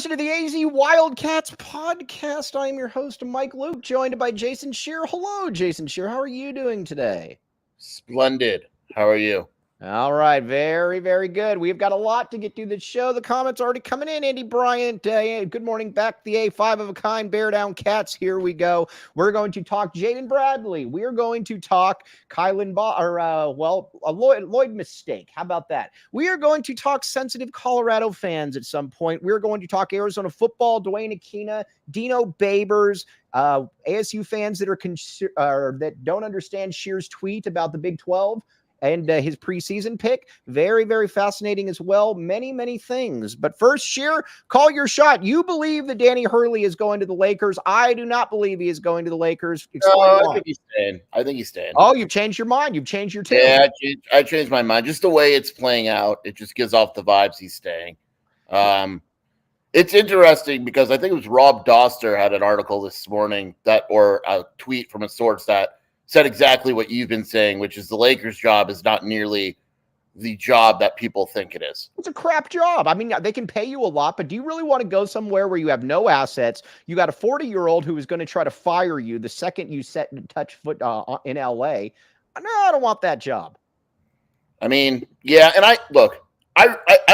edition of the AZ Wildcats podcast. I am your host, Mike Luke, joined by Jason Scheer. Hello, Jason Scheer. How are you doing today? Splendid. How are you? All right. Very, very good. We've got a lot to get through the show. The comments already coming in. Andy Bryant, good morning back. The A5 of a kind, bear down cats. Here we go. We're going to talk Jaden Bradley. We are going to talk Lloyd mistake. How about that? We are going to talk sensitive Colorado fans at some point. We're going to talk Arizona football, Dwyane Akina, Dino Babers, ASU fans that that don't understand Scheer's tweet about the Big 12. And his preseason pick, very, very fascinating as well. Many, many things. But first, Scheer, call your shot. You believe that Danny Hurley is going to the Lakers. I do not believe he is going to the Lakers. I think he's staying. Oh, you've changed your mind. You've changed your tune. Yeah, I changed my mind. Just the way it's playing out, it just gives off the vibes he's staying. It's interesting because I think it was Rob Doster had an article this morning or a tweet from a source that said exactly what you've been saying, which is the Lakers' job is not nearly the job that people think it is. It's a crap job. I mean, they can pay you a lot, but do you really want to go somewhere where you have no assets? You got a 40-year-old who is going to try to fire you the second you set and touch foot in LA. No, I don't want that job. I mean, yeah, and I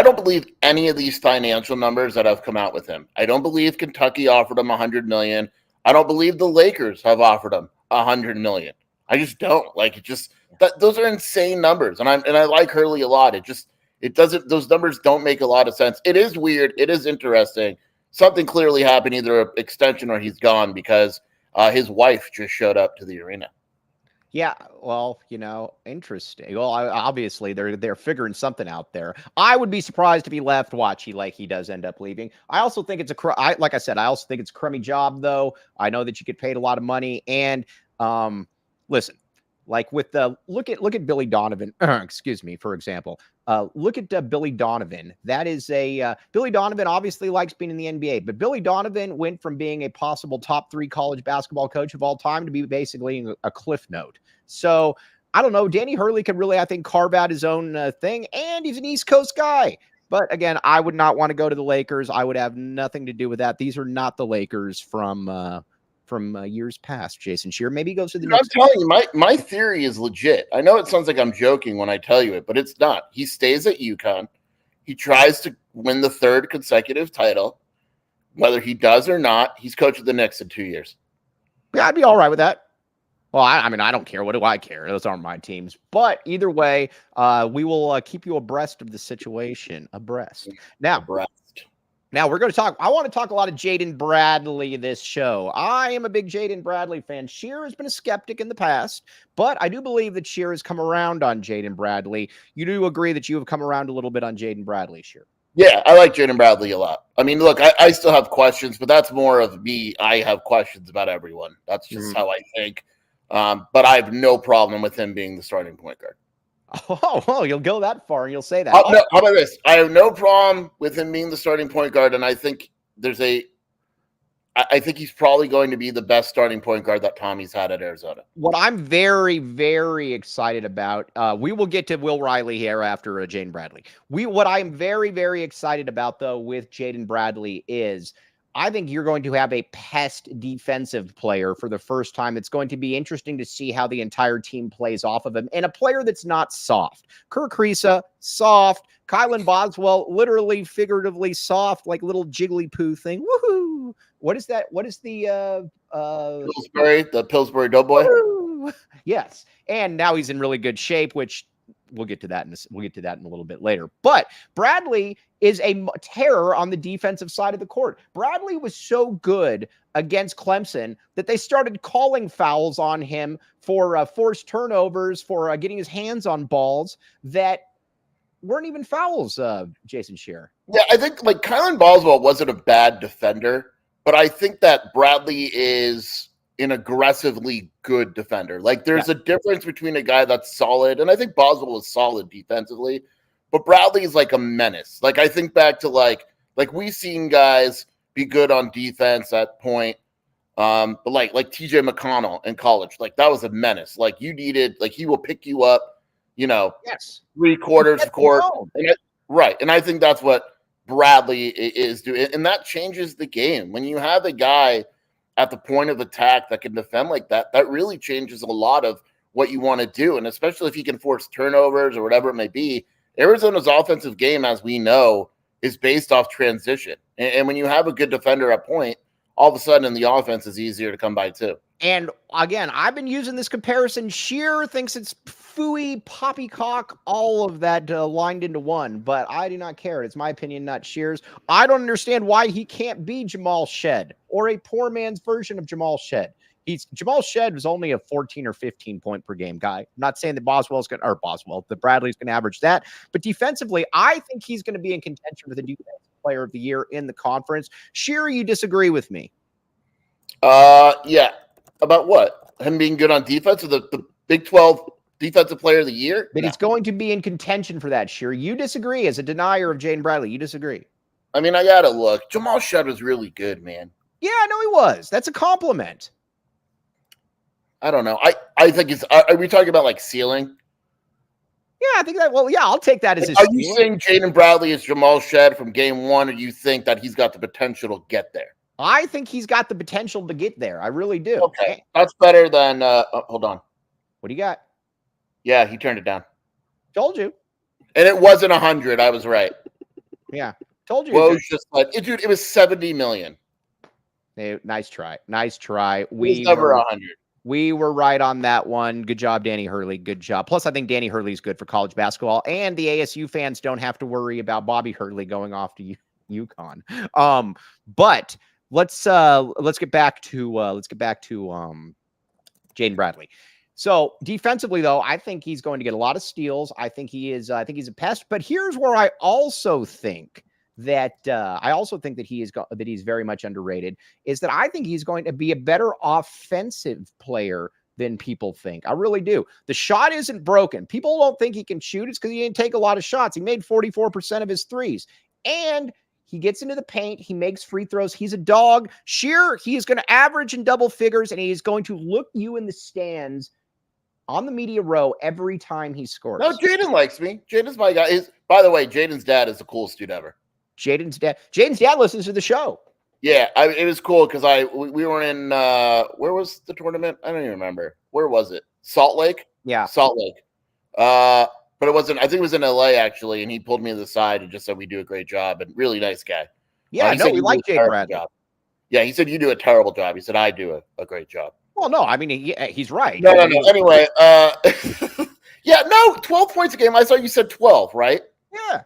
don't believe any of these financial numbers that have come out with him. I don't believe Kentucky offered him $100 million. I don't believe the Lakers have offered him $100 million. I just don't those are insane numbers. And I like Hurley a lot. Those numbers don't make a lot of sense. It is weird. It is interesting. Something clearly happened, either an extension or he's gone because his wife just showed up to the arena. Yeah, well, interesting. Well, obviously they're figuring something out there. I would be surprised if he left. He does end up leaving. I also think it's like I said, I also think it's a crummy job, though. I know that you get paid a lot of money, and listen, like with look at Billy Donovan. Excuse me, for example. Look at Billy Donovan. That is Billy Donovan obviously likes being in the NBA, but Billy Donovan went from being a possible top 3 college basketball coach of all time to be basically a cliff note. So I don't know. Danny Hurley could really, I think, carve out his own thing, and he's an East Coast guy. But again, I would not want to go to the Lakers. I would have nothing to do with that. These are not the Lakers from years past. Jason Scheer, maybe he goes to the next. I'm telling you, my theory is legit. I know it sounds like I'm joking when I tell you it, but it's not. He stays at UConn. He tries to win the 3rd consecutive title. Whether he does or not, he's coach of the Knicks in 2 years. Yeah, I'd be all right with that. Well, I mean, I don't care. What do I care? Those aren't my teams. But either way, we will keep you abreast of the situation. Now we're going to talk. I want to talk a lot of Jaden Bradley this show. I am a big Jaden Bradley fan. Scheer has been a skeptic in the past, but I do believe that Scheer has come around on Jaden Bradley. You do agree that you have come around a little bit on Jaden Bradley, Scheer? Yeah, I like Jaden Bradley a lot. I mean, look, I still have questions, but that's more of me. I have questions about everyone. That's just how I think. But I have no problem with him being the starting point guard. Oh, you'll go that far and you'll say that. No, how about this? I have no problem with him being the starting point guard, and I think I think he's probably going to be the best starting point guard that Tommy's had at Arizona. What I'm very, very excited about, we will get to Will Riley here after Jaden Bradley. What I am very, very excited about, though, with Jaden Bradley is I think you're going to have a pest defensive player for the first time. It's going to be interesting to see how the entire team plays off of him. And a player that's not soft. Kirk Risa, soft. Kylan Boswell, literally, figuratively soft, like little jiggly poo thing. Woohoo! What is that? What is the Pillsbury Doughboy? Woo! Yes. And now he's in really good shape, which we'll get to that in a little bit later. But Bradley is a terror on the defensive side of the court. Bradley was so good against Clemson that they started calling fouls on him for forced turnovers, for getting his hands on balls that weren't even fouls, Jason Scheer. Yeah, I think like Kylan Boswell wasn't a bad defender, but I think that Bradley is an aggressively good defender. Like there's a difference between a guy that's solid, and I think Boswell was solid defensively, but Bradley is like a menace. Like I think back to like we've seen guys be good on defense at point, but like TJ McConnell in college, like that was a menace. Like you needed, like he will pick you up, 3 quarters of court. Right. And I think that's what Bradley is doing, and that changes the game. When you have a guy at the point of attack that can defend like that, that really changes a lot of what you want to do. And especially if he can force turnovers or whatever it may be, Arizona's offensive game, as we know, is based off transition. And when you have a good defender at point, all of a sudden the offense is easier to come by too. And again, I've been using this comparison. Scheer thinks it's phooey, poppycock, all of that lined into one, but I do not care. It's my opinion, not Scheer's. I don't understand why he can't be Jamal Shed or a poor man's version of Jamal Shed. Jamal Shed was only a 14 or 15 point per game guy. I'm not saying that that Bradley's going to average that, but defensively, I think he's going to be in contention for the defensive player of the year in the conference. Scheer, you disagree with me? Yeah. About what? Him being good on defense, or the Big 12 defensive player of the year? That he's going to be in contention for that, Scheer. You disagree as a denier of Jaden Bradley. You disagree. I mean, I got to look. Jamal Shed was really good, man. Yeah, I know he was. That's a compliment. I don't know. I think it's – are we talking about, like, ceiling? Yeah, I think that – well, yeah, I'll take that as his Are you saying Jaden Bradley is Jamal Shed from game one, or you think that he's got the potential to get there? I think he's got the potential to get there. I really do. Okay. That's better than hold on. What do you got? Yeah, he turned it down. Told you. And it wasn't 100. I was right. Yeah. Told you. Well, dude, it was $70 million. Hey, nice try. Nice try. It was never 100. We were right on that one. Good job, Danny Hurley. Good job. Plus, I think Danny Hurley's good for college basketball, and the ASU fans don't have to worry about Bobby Hurley going off to UConn. But let's get back to Jaden Bradley. So defensively, though, I think he's going to get a lot of steals. I think he's a pest. But here's where I also think that he's very much underrated. Is that I think he's going to be a better offensive player than people think. I really do. The shot isn't broken. People don't think he can shoot. It's because he didn't take a lot of shots. He made 44% of his threes, and he gets into the paint. He makes free throws. He's a dog. Scheer, he is going to average in double figures, and he is going to look you in the stands on the media row every time he scores. No, Jaden likes me. Jaden's my guy. By the way, Jaden's dad is the coolest dude ever. Jaden's dad listens to the show. Yeah, it was cool because we were in where was the tournament? I don't even remember. Where was it? Salt Lake? Yeah. Salt Lake. But it wasn't, I think it was in LA actually, and he pulled me to the side and just said we do a great job, and really nice guy. Yeah, we like Jaden Bradley. Yeah, he said you do a terrible job. He said I do a great job. Well, no, I mean he's right. No. Anyway, yeah, no, 12 points a game. I thought you said 12, right? Yeah.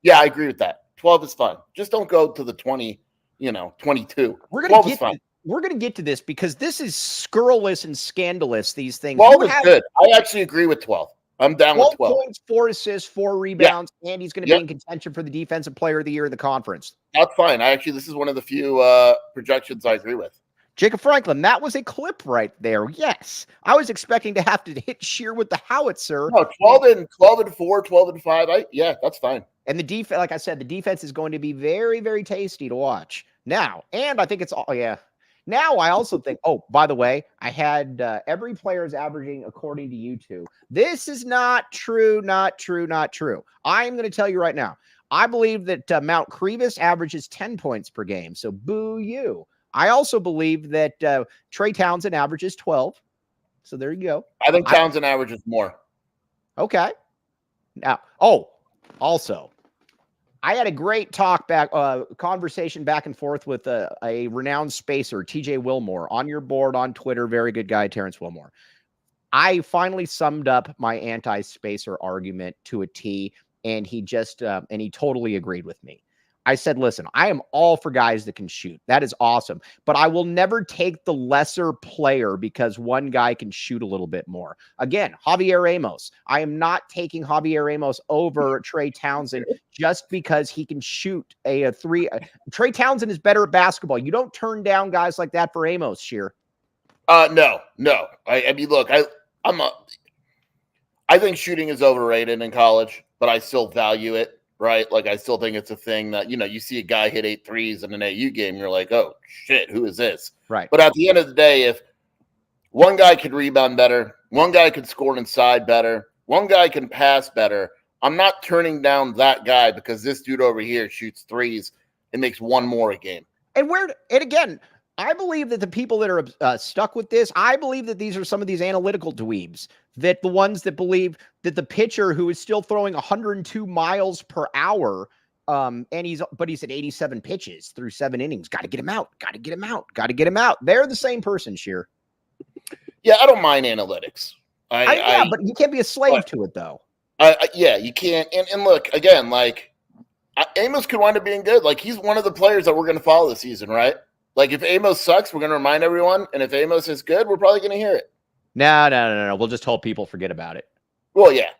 Yeah, I agree with that. 12 is fun. Just don't go to the 20, 22. We're gonna get to this because this is scurrilous and scandalous. These things. 12 is good. I actually agree with 12. I'm down with 12 points, 4 assists, 4 rebounds, and he's going to be in contention for the defensive player of the year in the conference. That's fine. This is one of the few projections I agree with. Jacob Franklin, that was a clip right there. Yes, I was expecting to have to hit Scheer with the howitzer. No, 12 and 4, 12 and 5. That's fine. And the defense, like I said, the defense is going to be very, very tasty to watch now. And I think it's all Now, I also think, by the way, I had every player is averaging according to you two. This is not true, not true, not true. I'm going to tell you right now. I believe that Mount Crevis averages 10 points per game. So boo you. I also believe that Trey Townsend averages 12. So there you go. I think Townsend averages more. Okay. Now, also, I had a great conversation back and forth with a renowned spacer, TJ Wilmore, on your board on Twitter. Very good guy, Terrence Wilmore. I finally summed up my anti-spacer argument to a T, and he totally agreed with me. I said, listen, I am all for guys that can shoot. That is awesome. But I will never take the lesser player because one guy can shoot a little bit more. Again, Javier Ramos. I am not taking Javier Ramos over Trey Townsend just because he can shoot a three. Trey Townsend is better at basketball. You don't turn down guys like that for Ramos, Scheer. No. I mean, look, I think shooting is overrated in college, but I still value it. Right? Like, I still think it's a thing that, you see a guy hit 8 threes in an AU game, you're like, oh, shit, who is this? Right. But at the end of the day, if one guy could rebound better, one guy could score inside better, one guy can pass better, I'm not turning down that guy because this dude over here shoots threes and makes one more a game. And again, I believe that the people that are stuck with this, I believe that these are some of these analytical dweebs, that the ones that believe that the pitcher who is still throwing 102 miles per hour, and he's at 87 pitches through 7 innings. Got to get him out. Got to get him out. Got to get him out. They're the same person, Scheer. Yeah, I don't mind analytics. But you can't be a slave to it, though. Yeah, you can't. And look, again, like, Amos could wind up being good. Like, he's one of the players that we're going to follow this season, right? Like, if Amos sucks, we're going to remind everyone. And if Amos is good, we're probably going to hear it. No. We'll just hope people forget about it. Well, yeah.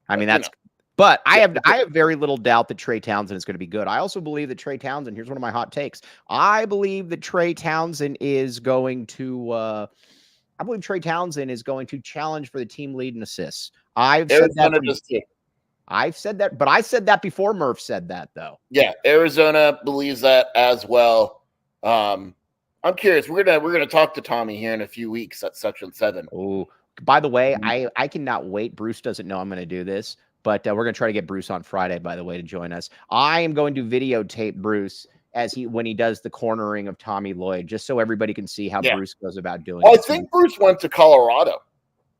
I mean, that's... But I have very little doubt that Trey Townsend is going to be good. I also believe that Trey Townsend, here's one of my hot takes. I believe that Trey Townsend is going to challenge for the team lead in assists. I've said that, but I said that before Murph said that, though. Yeah, Arizona believes that as well. I'm curious. We're gonna talk to Tommy here in a few weeks at Section 7. Oh, by the way, I cannot wait. Bruce doesn't know I'm going to do this, but we're going to try to get Bruce on Friday, by the way, to join us. I am going to videotape Bruce when he does the cornering of Tommy Lloyd, just so everybody can see how Bruce goes about doing it. I think Bruce went to Colorado.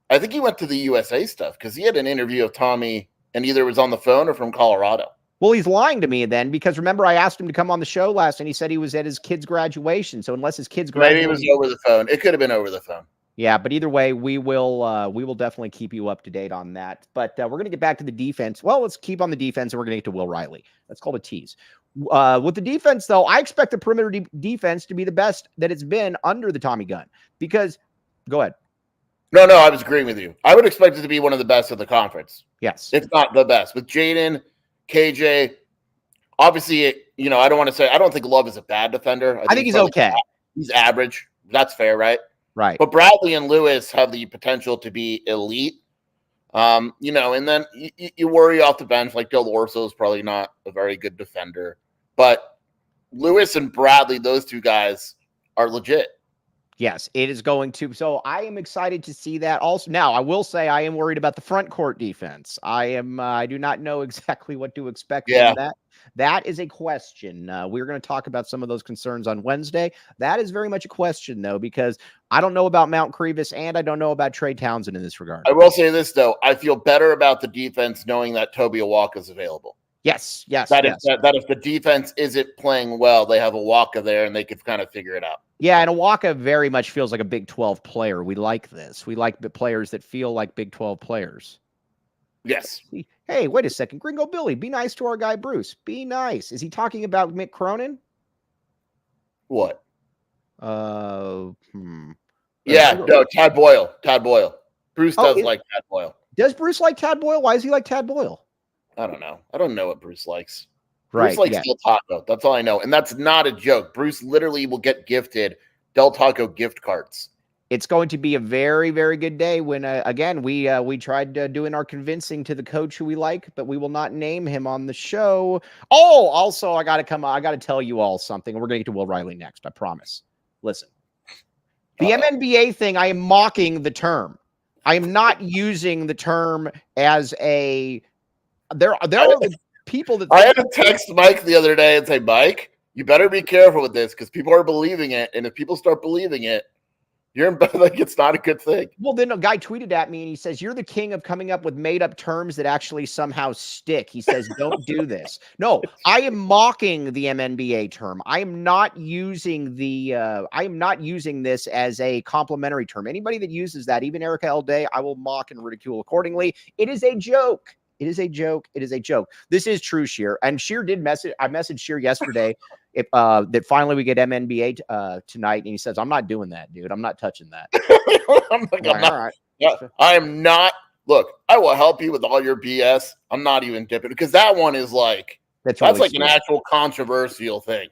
I think he went to the USA stuff because he had an interview of Tommy and either was on the phone or from Colorado. Well, he's lying to me then, because remember I asked him to come on the show last and he said he was at his kid's graduation. So unless his kid's graduation, maybe it was over the phone. It could have been over the phone. Yeah, but either way, we will definitely keep you up to date on that. But we're going to get back to the defense. Well, let's keep on the defense, and we're going to get to Will Riley. That's called a tease. With the defense, though, I expect the perimeter defense to be the best that it's been under the Tommy gun. Because, go ahead. No, I was agreeing with you. I would expect it to be one of the best of the conference. Yes. If not the best. With Jaden, KJ, obviously, I don't want to say, I don't think Love is a bad defender. I think he's okay. He's average. That's fair, right? Right. But Bradley and Lewis have the potential to be elite. And then you worry off the bench, like Del Orso is probably not a very good defender. But Lewis and Bradley, those two guys are legit. Yes, it is going to. So I am excited to see that. Also, now I will say I am worried about the front court defense. I do not know exactly what to expect from that. That is a question. We're going to talk about some of those concerns on Wednesday. That is very much a question, though, because I don't know about Mount Crevis and I don't know about Trey Townsend in this regard. I will say this, though. I feel better about the defense knowing that Toby Awaka is available. Yes. That if the defense isn't playing well, they have Awaka there and they could kind of figure it out. Yeah, and Awaka very much feels like a Big 12 player. We like this. We like the players that feel like Big 12 players. Yes. Hey, wait a second. Gringo Billy, be nice to our guy Bruce. Be nice. Is he talking about Mick Cronin? What? Yeah, no, Tad Boyle. Bruce does like Tad Boyle. Does Bruce like Tad Boyle? Why does he like Tad Boyle? I don't know. I don't know what Bruce likes. Right, Bruce likes Del Taco. That's all I know. And that's not a joke. Bruce literally will get gifted Del Taco gift cards. It's going to be a very, very good day when, again, we tried doing our convincing to the coach who we like, but we will not name him on the show. Oh, also, I got to tell you all something. We're going to get to Will Riley next, I promise. Listen, the MNBA thing, I am mocking the term. I am not using the term as a, there are people that... I had to text Mike the other day and say, Mike, you better be careful with this because people are believing it. And if people start believing it, like it's not a good thing. Well, then a guy tweeted at me and he says, you're the king of coming up with made up terms that actually somehow stick. He says, don't do this. No, I am mocking the MNBA term. I am not using this as a complimentary term. Anybody that uses that, even Erica L. Day, I will mock and ridicule accordingly. It is a joke. It is a joke. It is a joke. This is true, Scheer. And Scheer did message. I messaged Scheer yesterday that finally we get MNBA tonight. And he says, I'm not doing that, dude. I'm not touching that. All right. Yeah, I am not. Look, I will help you with all your BS. I'm not even dipping because that one is like, that's really like an actual controversial thing.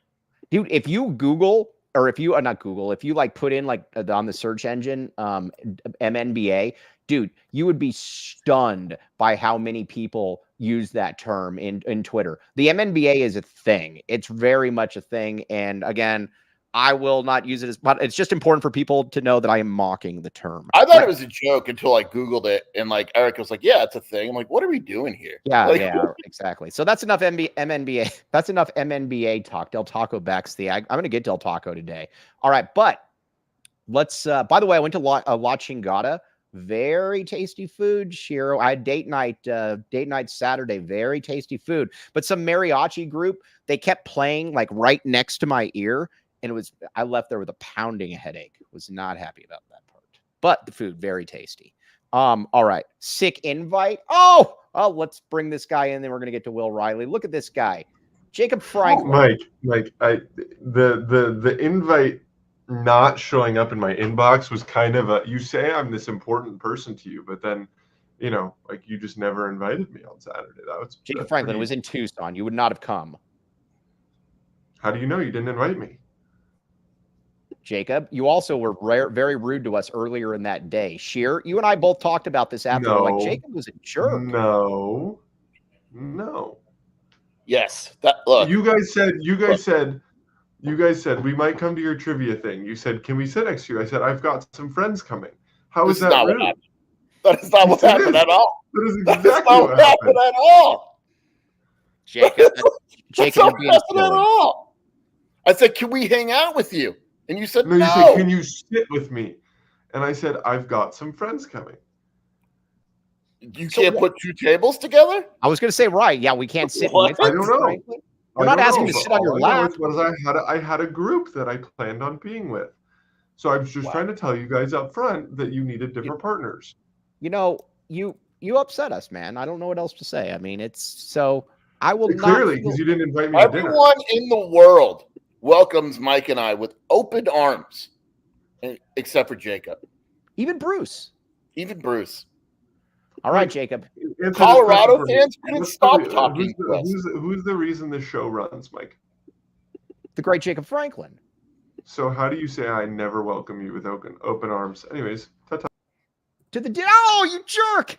Dude, if you Google or if you not Google, if you like put in like on the search engine, MNBA, dude, you would be stunned by how many people use that term in Twitter. The MNBA is a thing. It's very much a thing. And again, I will not use it as, but it's just important for people to know that I am mocking the term. I thought it was a joke until I Googled it, and like Eric was like, yeah, it's a thing. I'm like, what are we doing here? Yeah, like, yeah, exactly. So that's enough MNBA. That's enough MNBA talk. Del Taco backs the. I'm going to get Del Taco today. All right, but let's. By the way, I went to La Chingada. Very tasty food, Scheer. I had date night Saturday. Very tasty food. But some mariachi group, they kept playing like right next to my ear, and it was. I left there with a pounding headache. Was not happy about that part. But the food very tasty. All right. Sick invite. Oh, let's bring this guy in. Then we're gonna get to Will Riley. Look at this guy, Jacob Franklin. Mike, the invite not showing up in my inbox was kind of you say I'm this important person to you, but then, like you just never invited me on Saturday. Jacob Franklin was in Tucson. You would not have come. How do you know you didn't invite me? Jacob, you also were very rude to us earlier in that day. Scheer, you and I both talked about this after. No, like, Jacob was a jerk. No. Yes. Look. You guys said we might come to your trivia thing. You said, can we sit next to you? I said, I've got some friends coming. How is that rude? That is not what happened at all. That is exactly what happened at all. Jacob, you're being silly. At all. I said, can we hang out with you? And you said, no. You said, can you sit with me? And I said, I've got some friends coming. You can't put two tables together? I was going to say, right. Yeah, we can't sit with I don't know. We're not asking to sit on your lap. I had a group that I planned on being with. So I was just trying to tell you guys up front that you needed different partners. You upset us, man. I don't know what else to say. I mean, I will clearly, because you didn't invite me to dinner. Everyone in the world welcomes Mike and I with open arms, except for Jacob. Even Bruce. All right, Jacob. Colorado fans couldn't stop talking to us. Who's the reason the show runs, Mike? The great Jacob Franklin. So how do you say I never welcome you with open arms? Anyways, ta-ta. Oh, you jerk!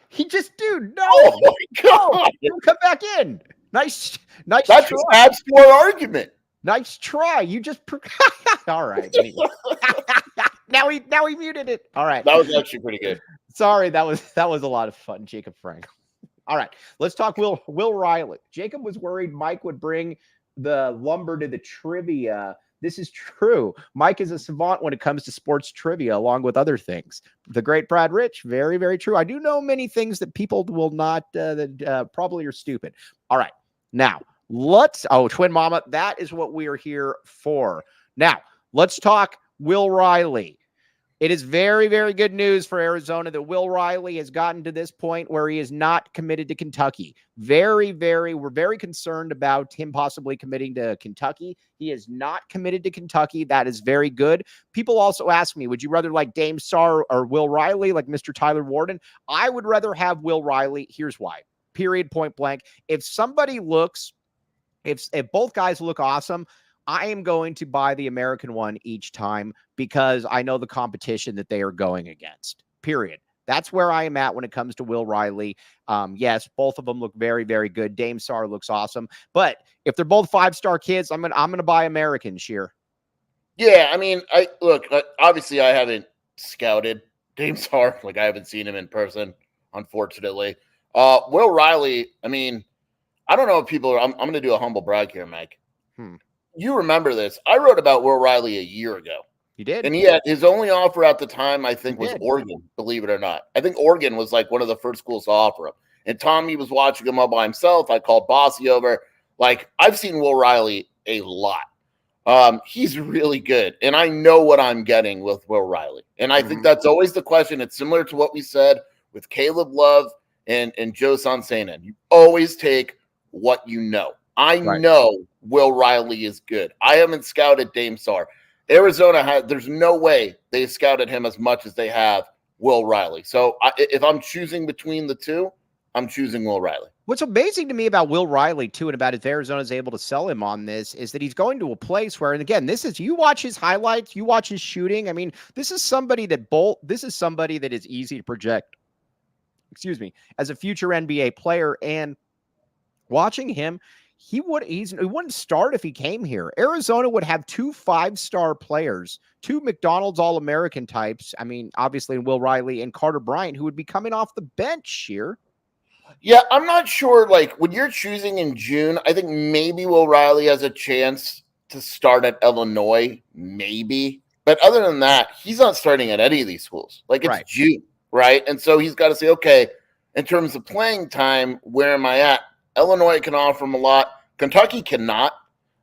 Dude, no! Oh my God! No, come back in. Nice. That just adds to our argument. Nice try. You just all right. Anyway. now he muted it. All right. That was actually pretty good. Sorry, that was a lot of fun, Jacob Frank. All right, let's talk Will Riley. Jacob was worried Mike would bring the lumber to the trivia. This is true. Mike is a savant when it comes to sports trivia, along with other things. The great Brad Rich, very, very true. I do know many things that people will not, that probably are stupid. All right, now Twin Mama, that is what we are here for. Now, let's talk Will Riley. It is very, very good news for Arizona that Will Riley has gotten to this point where he is not committed to Kentucky. We're very concerned about him possibly committing to Kentucky. He is not committed to Kentucky. That is very good. People also ask me, would you rather like Dame Sarr or Will Riley, like Mr. Tyler Warden? I would rather have Will Riley. Here's why. Period, point blank. If both guys look awesome, I am going to buy the American one each time because I know the competition that they are going against, period. That's where I am at when it comes to Will Riley. Yes, both of them look very, very good. Dame Sarr looks awesome. But if they're both five-star kids, I'm gonna buy American, Scheer. Yeah, I mean, obviously I haven't scouted Dame Sarr. Like, I haven't seen him in person, unfortunately. Will Riley, I mean, I don't know if people are – I'm going to do a humble brag here, Mike. You remember this. I wrote about Will Riley a year ago. You did? And he had his only offer at the time, I think, was Oregon, believe it or not. I think Oregon was like one of the first schools to offer him. And Tommy was watching him all by himself. I called Bossy over. Like, I've seen Will Riley a lot. He's really good. And I know what I'm getting with Will Riley. And I think that's always the question. It's similar to what we said with Caleb Love and Joe Sansanen. You always take what you know. I know Will Riley is good. I haven't scouted Dame Sarr. Arizona there's no way they scouted him as much as they have Will Riley. So if I'm choosing between the two, I'm choosing Will Riley. What's amazing to me about Will Riley, too, and about if Arizona's able to sell him on this, is that he's going to a place where, and again, you watch his highlights, you watch his shooting. I mean, this is somebody that is easy to project, as a future NBA player. And watching him, he wouldn't start if he came here. Arizona would have 2 5-star players, 2 McDonald's All-American types. I mean, obviously, Will Riley and Carter Bryant, who would be coming off the bench, Scheer. Yeah, I'm not sure. Like, when you're choosing in June, I think maybe Will Riley has a chance to start at Illinois, maybe. But other than that, he's not starting at any of these schools. Like, it's June, right? And so he's got to say, okay, in terms of playing time, where am I at? Illinois can offer him a lot. Kentucky cannot,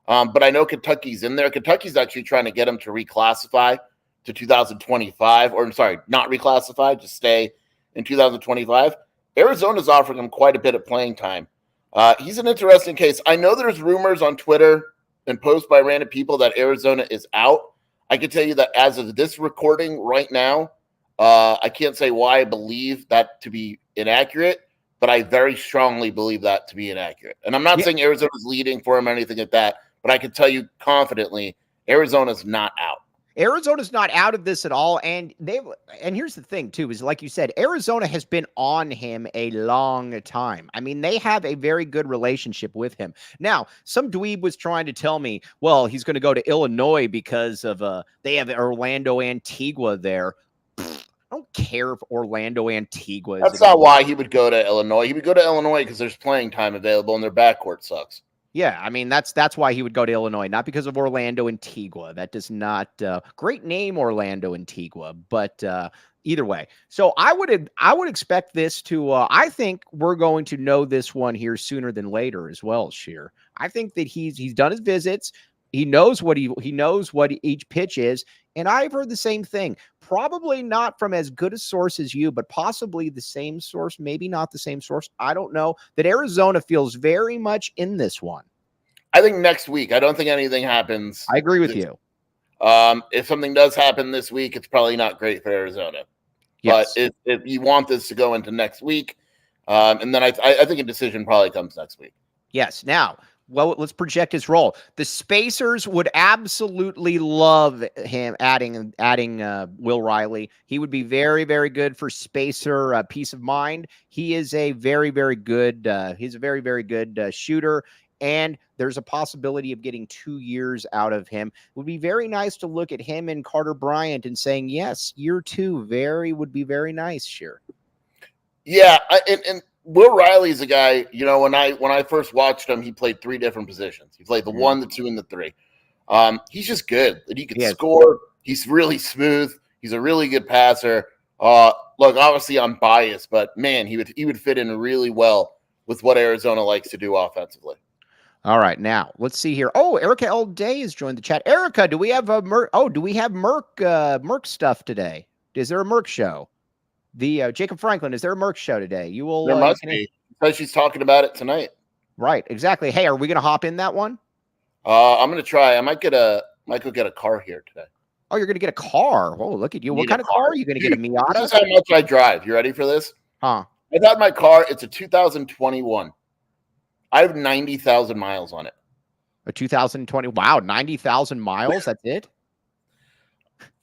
but I know Kentucky's in there. Kentucky's actually trying to get him to reclassify to 2025, or I'm sorry, not reclassify, just stay in 2025. Arizona's offering him quite a bit of playing time. He's an interesting case. I know there's rumors on Twitter and posts by random people that Arizona is out. I can tell you that as of this recording right now, I can't say why I believe that to be inaccurate, but I very strongly believe that to be inaccurate. And I'm not saying Arizona's leading for him or anything like that, but I can tell you confidently, Arizona's not out. Arizona's not out of this at all. And here's the thing too, is like you said, Arizona has been on him a long time. I mean, they have a very good relationship with him. Now, some dweeb was trying to tell me, well, he's going to go to Illinois because of they have Orlando Antigua there. I don't care if Orlando Antigua is. That's not why he would go to Illinois. He would go to Illinois because there's playing time available and their backcourt sucks. Yeah, I mean, that's why he would go to Illinois, not because of Orlando Antigua. That does not great name, Orlando Antigua, but either way. So I would expect this to I think we're going to know this one here sooner than later as well, Scheer. I think that he's done his visits. He knows what he knows what each pitch is, and I've heard the same thing. Probably not from as good a source as you, but possibly the same source, maybe not the same source. I don't know. That Arizona feels very much in this one. I think next week. I don't think anything happens. I agree with you. If something does happen this week, it's probably not great for Arizona. Yes. But if you want this to go into next week, and then I think a decision probably comes next week. Yes. Now, well, let's project his role. The Spacers would absolutely love him adding Will Riley. He would be very, very good for Spacer peace of mind. He is a very, very good. He's a very, very good shooter, and there's a possibility of getting 2 years out of him. It would be very nice to look at him and Carter Bryant and saying, yes, year 2 would be very nice. Sure. Yeah, and Will Riley's a guy, you know, when I first watched him, he played 3 different positions. He played the 1, the 2, and the 3. He's just good. And he can score. He's really smooth. He's a really good passer. Look, obviously I'm biased, but man, he would fit in really well with what Arizona likes to do offensively. All right, now let's see here. Oh, Erica L. Day has joined the chat. Erica, do we have a Merc? Oh, do we have Merc stuff today? Is there a Merc show? The Jacob Franklin, is there a Merc show today? You will. There must be, because she's talking about it tonight. Right, exactly. Hey, are we going to hop in that one? I'm going to try. I might go get a car here today. Oh, you're going to get a car. Oh, look at you. What kind of car are you going to get? A Miata? This is how much I drive. You ready for this? Huh? I got my car. It's a 2021. I have 90,000 miles on it. A 2020. Wow, 90,000 miles. That's it.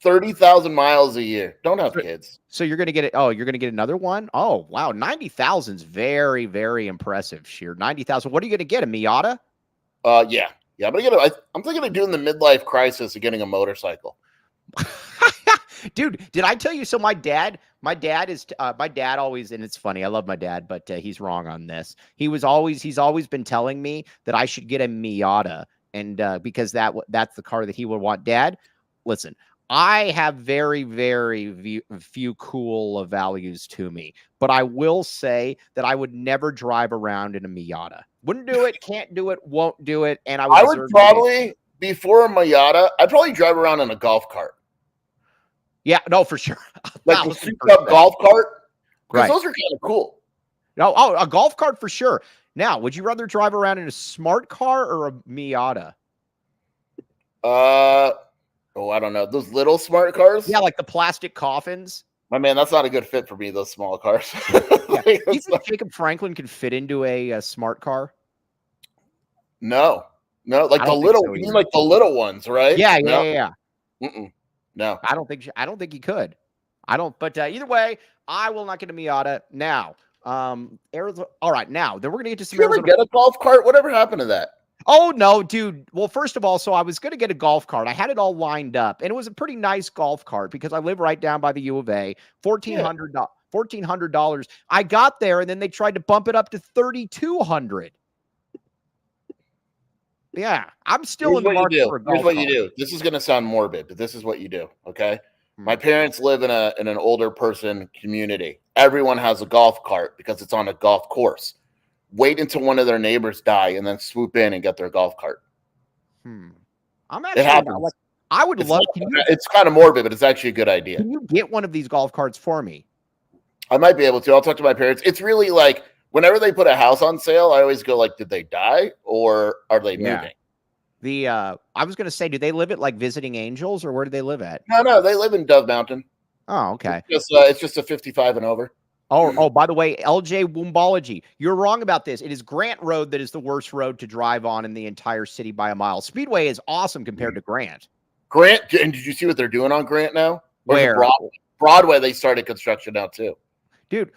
30,000 miles a year. Don't have kids. So you're going to get it. Oh, you're going to get another one. Oh, wow. 90,000 is very, very impressive. Scheer. 90,000. What are you going to get? A Miata? Yeah. I'm thinking of doing the midlife crisis of getting a motorcycle. Dude, did I tell you? So my dad always, and it's funny, I love my dad, but he's wrong on this. He's always been telling me that I should get a Miata, and because that's the car that he would want. Dad, listen, I have very, very few cool values to me, but I will say that I would never drive around in a Miata. Wouldn't do it, can't do it, won't do it, and I would probably, before a Miata, I'd probably drive around in a golf cart. Yeah, no, for sure. Like a souped-up golf cart? Because right. Those are kind of cool. No, a golf cart for sure. Now, would you rather drive around in a smart car or a Miata? I don't know. Those little smart cars? Yeah, like the plastic coffins. My man, that's not a good fit for me, those small cars. Yeah. Do you think Jacob Franklin could fit into a smart car? No, like the little, you mean like the little ones, right? Yeah. Mm-mm. No, I don't think he could. But either way, I will not get a Miata. Now, Arizona. All right, now then we're gonna get to Did some you ever Arizona. get a golf cart? Whatever happened to that? Oh no, dude. Well, first of all, so I was gonna get a golf cart. I had it all lined up, and it was a pretty nice golf cart because I live right down by the U of A. $1,400. I got there, and then they tried to bump it up to $3,200. Yeah, I'm still in the market for a golf Here's what cart. you do. This is going to sound morbid, but this is what you do. Okay. Hmm. My parents live in an older person community. Everyone has a golf cart because it's on a golf course. Wait until one of their neighbors die and then swoop in and get their golf cart. I'm It actually happens. like, I would love. It's kind of morbid, but it's actually a good idea. Can you get one of these golf carts for me? I might be able to. I'll talk to my parents. It's really like whenever they put a house on sale, I always go like, did they die or are they moving? I was going to say, do they live at like Visiting Angels or where do they live at? No, they live in Dove Mountain. Oh, okay. It's just a 55 and over. Oh, by the way, LJ Wombology, you're wrong about this. It is Grant Road that is the worst road to drive on in the entire city by a mile. Speedway is awesome compared to Grant. And did you see what they're doing on Grant now? Where? Broadway, they started construction now too. Dude,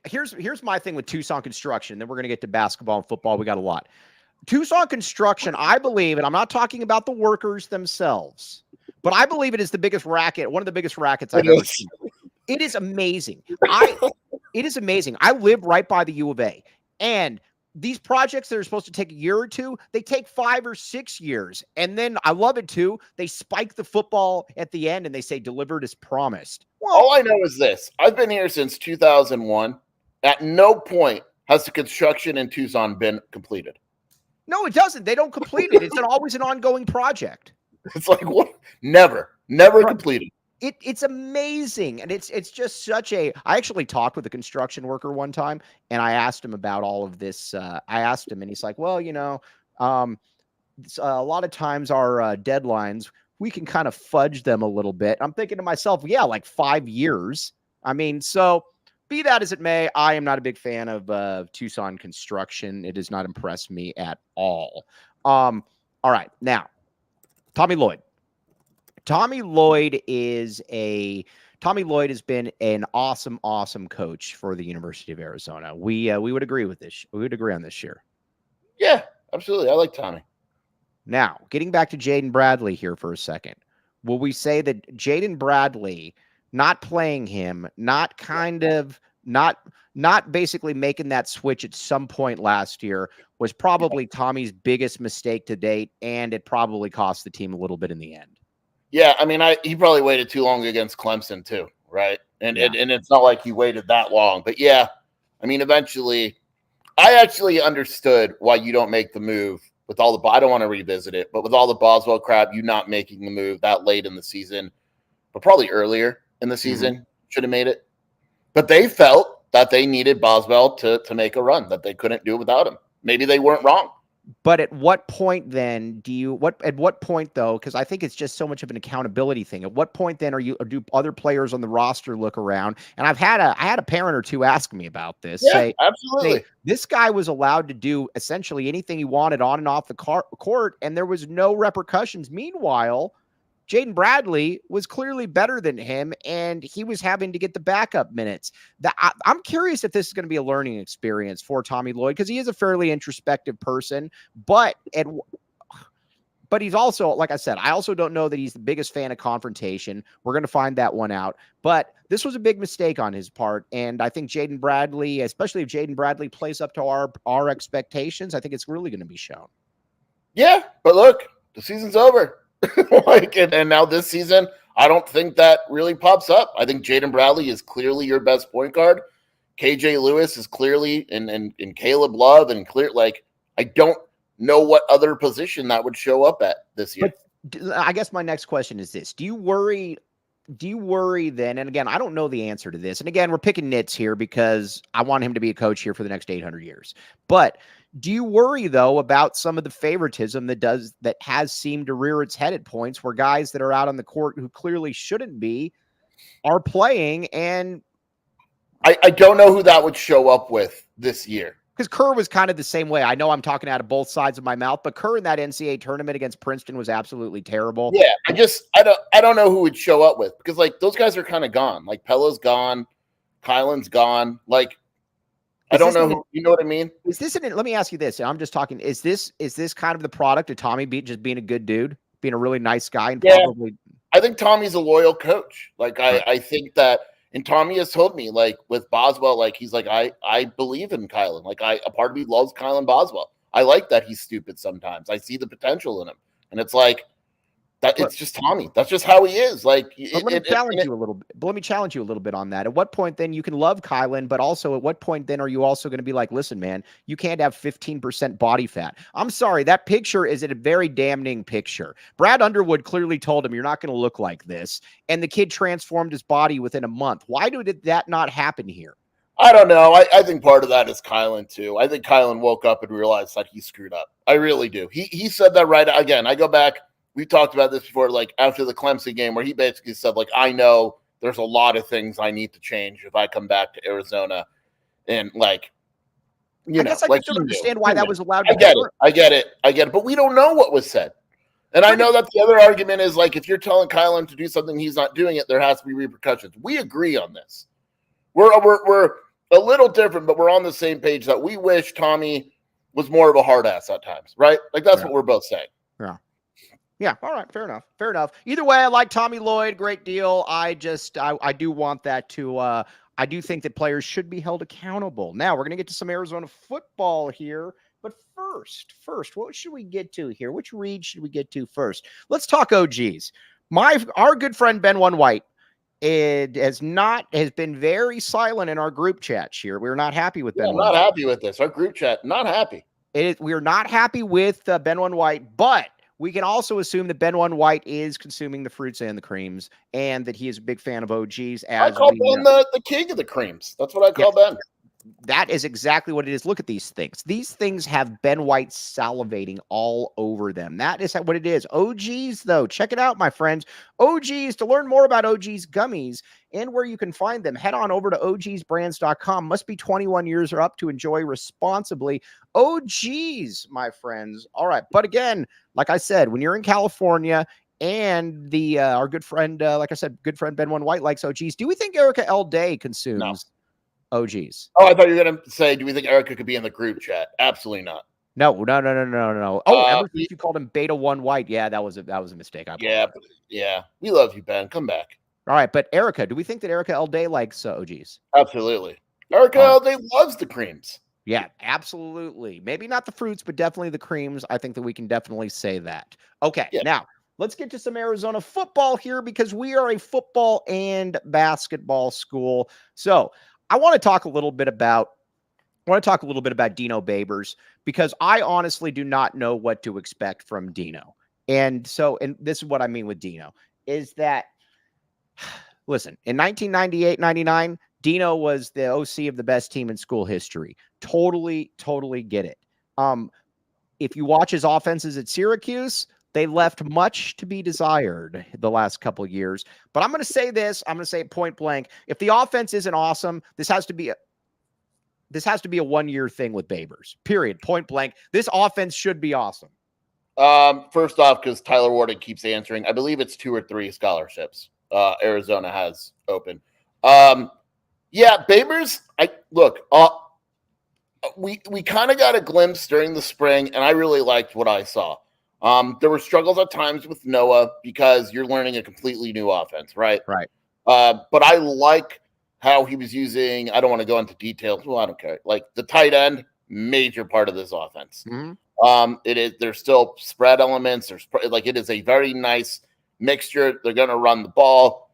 here's my thing with Tucson construction. Then we're going to get to basketball and football. We got a lot. Tucson construction, I believe, and I'm not talking about the workers themselves, but I believe it is the biggest racket, one of the biggest rackets I've ever seen. It is amazing. It is amazing. I live right by the U of A, and these projects that are supposed to take a year or two, they take 5 or 6 years. And then I love it too. They spike the football at the end and they say delivered as promised. Well, all I know is this. I've been here since 2001. At no point has the construction in Tucson been completed. No, it doesn't. They don't complete it. It's always an ongoing project. It's like what? Never completed. It's amazing. And it's just such a, I actually talked with a construction worker one time and I asked him about all of this. I asked him and he's like, well, a lot of times our deadlines, we can kind of fudge them a little bit. I'm thinking to myself, yeah, like 5 years. I mean, so be that as it may, I am not a big fan of Tucson construction. It does not impress me at all. All right. Now, Tommy Lloyd. Tommy Lloyd has been an awesome coach for the University of Arizona. We would agree with this. We would agree on this, Scheer. Yeah, absolutely. I like Tommy. Now, getting back to Jaden Bradley here for a second. Will we say that Jaden Bradley not playing him, not basically making that switch at some point last year was probably Tommy's biggest mistake to date, and it probably cost the team a little bit in the end? Yeah, I mean, he probably waited too long against Clemson too, right? And it's not like he waited that long. But yeah, I mean, eventually, I actually understood why you don't make the move with all the. I don't want to revisit it, but with all the Boswell crap, you not making the move that late in the season, but probably earlier in the season should have made it. But they felt that they needed Boswell to make a run, that they couldn't do it without him. Maybe they weren't wrong. But at what point then at what point though, because I think it's just so much of an accountability thing. At what point then do other players on the roster look around? And I had a parent or two ask me about this. Yeah, absolutely. This guy was allowed to do essentially anything he wanted on and off the court, and there was no repercussions. Meanwhile, Jaden Bradley was clearly better than him, and he was having to get the backup minutes. I'm curious if this is going to be a learning experience for Tommy Lloyd, because he is a fairly introspective person, but he's also, like I said, I also don't know that he's the biggest fan of confrontation. We're going to find that one out. But this was a big mistake on his part, and I think Jaden Bradley, especially if Jaden Bradley plays up to our expectations, I think it's really going to be shown. Yeah, but look, the season's over. And now this season, I don't think that really pops up. I think Jaden Bradley is clearly your best point guard. KJ Lewis is clearly and Caleb Love and I don't know what other position that would show up at this year. But I guess my next question is this. Do you worry then? And again, I don't know the answer to this. And again, we're picking nits here because I want him to be a coach here for the next 800 years. But do you worry though about some of the favoritism that has seemed to rear its head at points where guys that are out on the court who clearly shouldn't be are playing? And I don't know who that would show up with this year. Because Kerr was kind of the same way. I know I'm talking out of both sides of my mouth, but Kerr in that NCAA tournament against Princeton was absolutely terrible. Yeah, I don't know who would show up with, because those guys are kind of gone. Like Pella's gone, Kylan's gone. I don't know who, you know what I mean? Let me ask you this. I'm just talking. Is this kind of the product of Tommy just being a good dude, being a really nice guy, and probably? I think Tommy's a loyal coach. Like I think that, and Tommy has told me, like with Boswell, like he's like, I believe in Kylan. Like a part of me loves Kylan Boswell. I like that he's stupid sometimes. I see the potential in him, and it's like that. It's just Tommy. That's just how he is. Like, let me challenge you a little bit. Let me challenge you a little bit on that. At what point then you can love Kylan, but also at what point then are you also going to be like, listen, man, you can't have 15% body fat. I'm sorry, that picture is a very damning picture. Brad Underwood clearly told him you're not going to look like this, and the kid transformed his body within a month. Why did that not happen here? I don't know. I think part of that is Kylan too. I think Kylan woke up and realized that he screwed up. I really do. He said that right again. I go back. We talked about this before, like after the Clemson game, where he basically said, like, I know there's a lot of things I need to change if I come back to Arizona. And like, I guess I don't understand why that was allowed to I get it. But we don't know what was said. And I know that the other argument is like, if you're telling Kylan to do something he's not doing it, there has to be repercussions. We agree on this. We're a little different, but we're on the same page that we wish Tommy was more of a hard ass at times, right? Like that's what we're both saying. Yeah. Yeah. All right. Fair enough. Fair enough. Either way, I like Tommy Lloyd. Great deal. I do want that to, I do think that players should be held accountable. Now we're going to get to some Arizona football here, but first, what should we get to here? Which read should we get to first? Let's talk OGs. Our good friend Ben One White has been very silent in our group chat here. We're not happy with Ben. Not happy with this. Our group chat, not happy. We're not happy with Ben One White, but we can also assume that Ben One White is consuming the fruits and the creams, and that he is a big fan of OGs. I call Ben the king of the creams. That's what I call Ben. That is exactly what it is. Look at these things. These things have Ben White salivating all over them. That is what it is. OGs, though, check it out, my friends. OGs, to learn more about OGs gummies and where you can find them, head on over to ogsbrands.com. Must be 21 years or up to enjoy responsibly. OGs, my friends. All right. But again, like I said, when you're in California and our good friend, like I said, good friend Ben One White likes OGs, do we think Erica L. Day consumes? No. OGs. Oh, I thought you were going to say, do we think Erica could be in the group chat? Absolutely not. No. Oh, ever since you called him Beta One White. Yeah, that was a mistake. Yeah. We love you, Ben. Come back. All right. But Erica, do we think that Erica L. Day likes OGs? Absolutely. Erica L. Day loves the creams. Yeah, absolutely. Maybe not the fruits, but definitely the creams. I think that we can definitely say that. Okay. Yeah. Now, let's get to some Arizona football here, because we are a football and basketball school. So I want to talk a little bit about Dino Babers, because I honestly do not know what to expect from Dino. And this is what I mean with Dino, is that, listen, in 1998-99, Dino was the OC of the best team in school history. Totally get it. If you watch his offenses at Syracuse, they left much to be desired the last couple of years. But I'm going to say this. I'm going to say it point blank. If the offense isn't awesome, this has to be a 1-year thing with Babers. Period. Point blank. This offense should be awesome. First off, because Tyler Warden keeps answering, I believe it's 2 or 3 scholarships Arizona has open. Yeah, Babers. We kind of got a glimpse during the spring, and I really liked what I saw. There were struggles at times with Noah because you're learning a completely new offense, right? Right. But I like how he was using, I don't want to go into details. Well, I don't care. Like the tight end, major part of this offense. Mm-hmm. There's still spread elements. It is a very nice mixture. They're going to run the ball.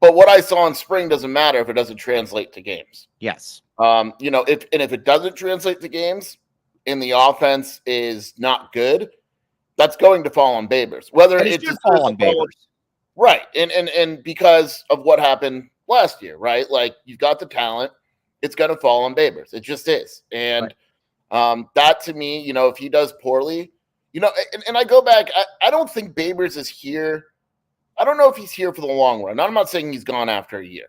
But what I saw in spring doesn't matter if it doesn't translate to games. Yes. If it doesn't translate to games and the offense is not good, that's going to fall on Babers. Whether it's just fall on Babers. Right. And because of what happened last year, right? Like you've got the talent, it's going to fall on Babers. It just is. And that to me, if he does poorly, and I go back, I don't think Babers is here. I don't know if he's here for the long run. I'm not saying he's gone after a year.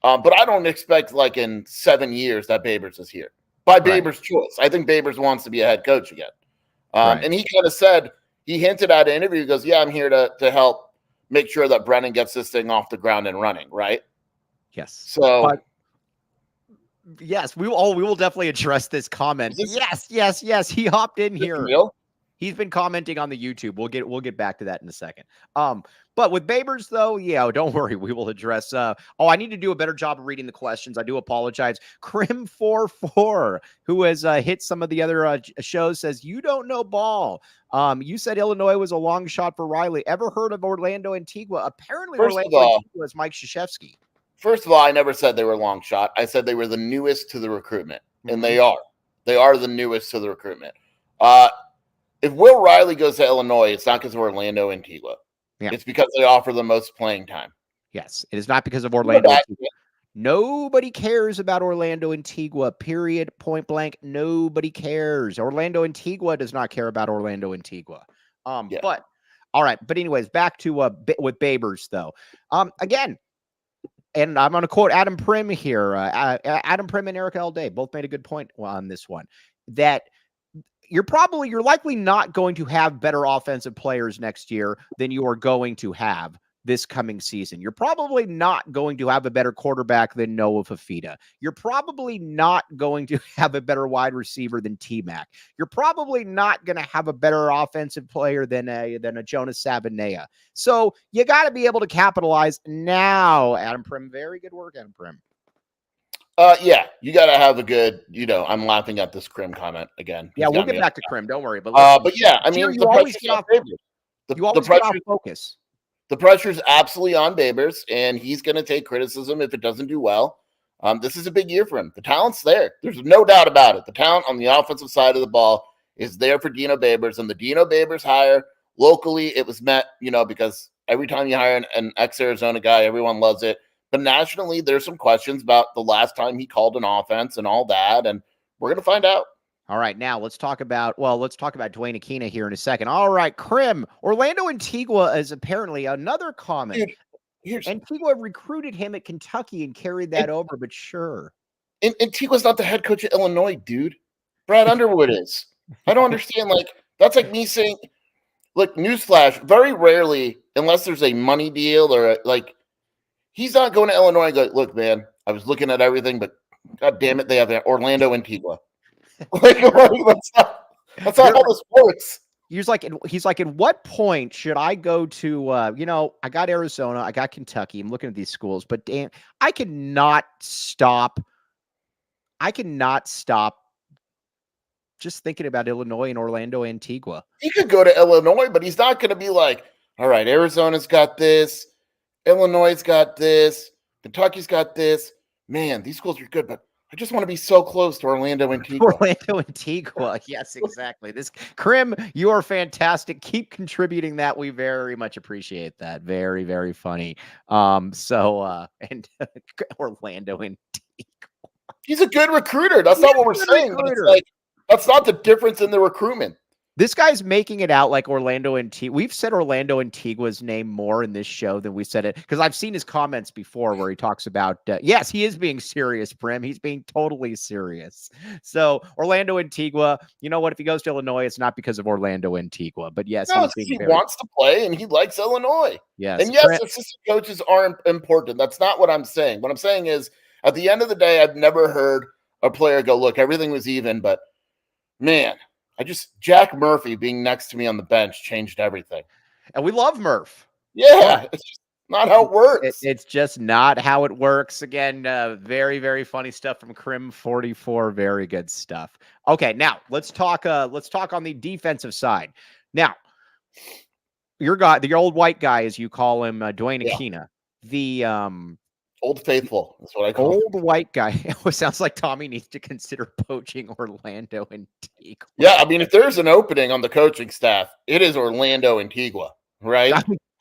But I don't expect like in 7 years that Babers is here by Babers' choice. I think Babers wants to be a head coach again. And he kind of said, he hinted at an interview, he goes, yeah, I'm here to help make sure that Brennan gets this thing off the ground and running. Right. Yes. So Yes, we will definitely address this comment. Yes. He hopped in here. Real? He's been commenting on the YouTube. We'll get back to that in a second. But with Babers though, yeah, don't worry, we will address. I need to do a better job of reading the questions. I do apologize. Crim44, who has hit some of the other shows, says you don't know ball. You said Illinois was a long shot for Riley. Ever heard of Orlando Antigua? Apparently, Orlando Antigua is Mike Krzyzewski. First of all, I never said they were a long shot. I said they were the newest to the recruitment, and they are. They are the newest to the recruitment. If Will Riley goes to Illinois, it's not because of Orlando Antigua. Yeah. It's because they offer the most playing time. Yes, it is not because of Orlando Antigua. Nobody cares about Orlando Antigua, period, point blank. Nobody cares. Orlando Antigua does not care about Orlando Antigua. But, all right. But anyways, back to with Babers, though. Again, and I'm going to quote Adam Prim here. Adam Prim and Eric L. Day both made a good point on this one, that you're likely not going to have better offensive players next year than you are going to have this coming season. You're probably not going to have a better quarterback than Noah Fafita. You're probably not going to have a better wide receiver than T-Mac. You're probably not going to have a better offensive player than a Jonas Sabanea. So you got to be able to capitalize now, Adam Prim. Very good work, Adam Prim. Yeah, you got to have a good, I'm laughing at this Crim comment again. Yeah, we'll get back to Crim. Don't worry. But yeah, I mean, you always get off focus. The pressure's absolutely on Babers, and he's going to take criticism if it doesn't do well. This is a big year for him. The talent's there. There's no doubt about it. The talent on the offensive side of the ball is there for Dino Babers, and the Dino Babers hire locally, it was met, because every time you hire an ex-Arizona guy, everyone loves it. But nationally, there's some questions about the last time he called an offense and all that, and we're going to find out. All right, now let's talk about Dwyane Akina here in a second. All right, Crim. Orlando Antigua is apparently another comment. Dude, Antigua recruited him at Kentucky and carried that over, but sure. Antigua's not the head coach at Illinois, dude. Brad Underwood is. I don't understand. That's like me saying, look, newsflash, very rarely, unless there's a money deal or he's not going to Illinois and go, look, man, I was looking at everything, but God damn it, they have Orlando Antigua. That's not how this works. He's like, at what point should I go to, I got Arizona, I got Kentucky. I'm looking at these schools, but damn, I cannot stop just thinking about Illinois and Orlando Antigua. He could go to Illinois, but he's not going to be like, all right, Arizona's got this, Illinois' got this, Kentucky's got this. Man, these schools are good, but I just want to be so close to Orlando Antigua. Orlando Antigua. Yes, exactly. This Crim, you are fantastic. Keep contributing that. We very much appreciate that. Very, very funny. And Orlando Antigua. He's a good recruiter. That's not what we're saying. But it's that's not the difference in the recruitment. This guy's making it out like Orlando Antigua. We've said Orlando Antigua's name more in this show than we said it, because I've seen his comments before where he talks about, yes, he is being serious, Prim. He's being totally serious. So Orlando Antigua, you know what? If he goes to Illinois, it's not because of Orlando Antigua, but yes, he wants to play and he likes Illinois. Yes. And yes, assistant coaches are important. That's not what I'm saying. What I'm saying is, at the end of the day, I've never heard a player go, look, everything was even, but man, Jack Murphy being next to me on the bench changed everything. And we love Murph. Yeah, it's just not how it works. It's just not how it works. Again, very, very funny stuff from Crim44. Very good stuff. Okay, now let's talk on the defensive side. Now, your guy, the old white guy, as you call him, Dwyane Akina, the Old Faithful. That's what I call old white guy. It sounds like Tommy needs to consider poaching Orlando Antigua. Yeah, I mean, if there's an opening on the coaching staff, it is Orlando Antigua, right?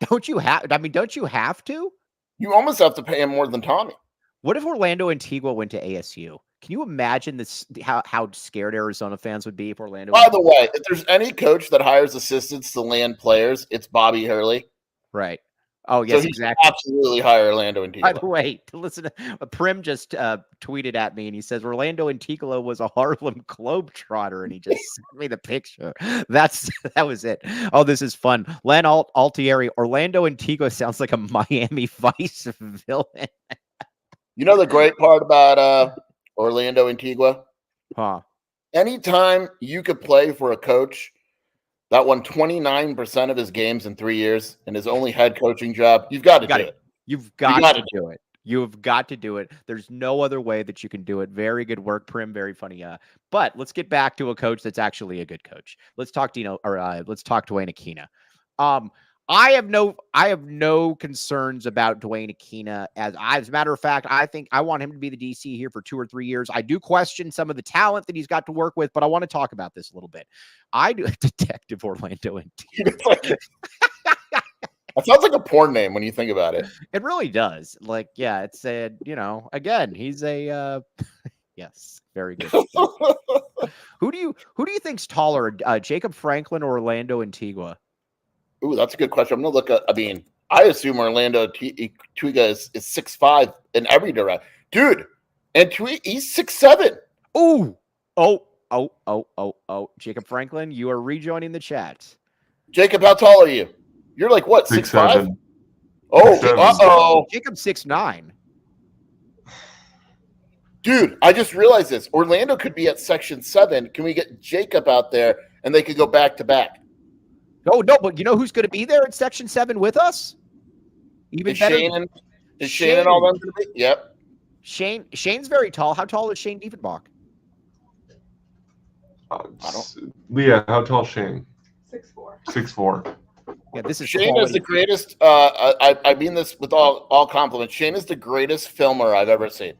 Don't you have to? You almost have to pay him more than Tommy. What if Orlando Antigua went to ASU? Can you imagine this? How scared Arizona fans would be if Orlando? By the way, if there's any coach that hires assistants to land players, it's Bobby Hurley. Right. Oh, yes, so exactly. Absolutely hire Orlando Antigua. By the way, listen, Prim just tweeted at me and he says, Orlando Antigua was a Harlem Globetrotter, and he just sent me the picture. That was it. Oh, this is fun. Len Altieri, Orlando Antigua sounds like a Miami Vice villain. You know the great part about Orlando Antigua. Huh. Anytime you could play for a coach that won 29% of his games in 3 years and his only head coaching job, you've got to do it. You've got to do it. You've got to do it. There's no other way that you can do it. Very good work, Prim. Very funny. But let's get back to a coach that's actually a good coach. Let's talk let's talk Dwyane Akina. I have no concerns about Dwyane Akina. As a matter of fact, I think I want him to be the DC here for 2 or 3 years. I do question some of the talent that he's got to work with, but I want to talk about this a little bit. I do Detective Orlando Antigua. That sounds like a porn name when you think about it. It really does. Like, yeah, it's again, he's a yes, very good. Who do you think's taller, Jacob Franklin or Orlando Antigua? Ooh, that's a good question. I'm gonna look at. I mean, I assume Orlando Antigua is 6'5" in every direction, dude. And he's 6'7". Ooh, oh, Jacob Franklin, you are rejoining the chat. Jacob, how tall are you? You're like what, 6'5"? Oh, Jacob's 6'9". Dude, I just realized this. Orlando could be at Section 7. Can we get Jacob out there and they could go back to back? Oh, no, but you know who's going to be there at Section 7 with us? Even better. Is Shane and all them going to be? Yep. Shane's very tall. How tall is Shane Diefenbach? Leah, how tall is Shane? 6'4". 6'4". Yeah, this is Shane is the greatest. I mean this with all compliments. Shane is the greatest filmer I've ever seen.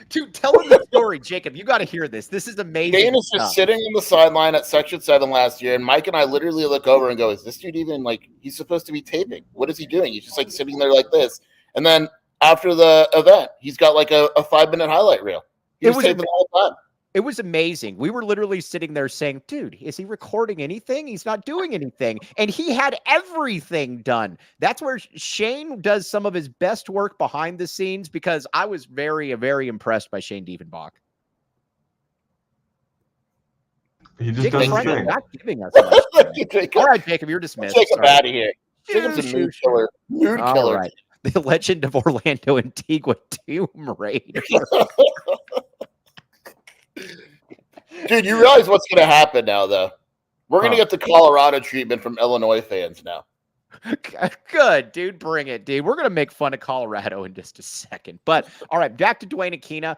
Dude, tell him the story, Jacob. You got to hear this. This is amazing. Shane is just sitting on the sideline at Section 7 last year, and Mike and I literally look over and go, "Is this dude even he's supposed to be taping? What is he doing? He's just sitting there like this." And then after the event, he's got a 5-minute highlight reel. He was taping the whole time. It was amazing. We were literally sitting there saying, dude, is he recording anything? He's not doing anything. And he had everything done. That's where Shane does some of his best work behind the scenes, because I was very, very impressed by Shane Diefenbach. He just does his thing. Not giving us much. All right, Jacob, you're dismissed. Jacob out of here. Jacob's a mood killer. Mood killer. Right. The Legend of Orlando Antigua Tomb Raider. Dude, you realize what's going to happen now, though? We're going to get the Colorado treatment from Illinois fans now. Good, dude. Bring it, dude. We're going to make fun of Colorado in just a second. But, all right, back to Dwyane Akina.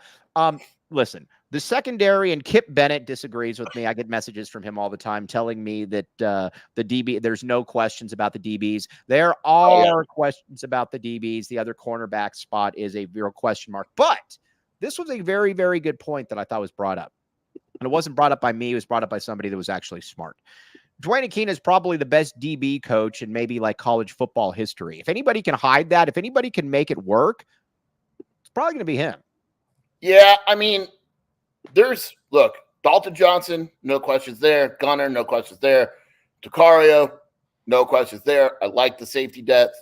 Listen, the secondary, and Kip Bennett disagrees with me. I get messages from him all the time telling me that the DB, there's no questions about the DBs. There are questions about the DBs. The other cornerback spot is a real question mark. But this was a very, very good point that I thought was brought up. And it wasn't brought up by me. It was brought up by somebody that was actually smart. Dwyane Akina is probably the best DB coach in maybe college football history. If anybody can hide that, if anybody can make it work, it's probably going to be him. Yeah, I mean, look, Dalton Johnson, no questions there. Gunner, no questions there. Tucario, no questions there. I like the safety depth.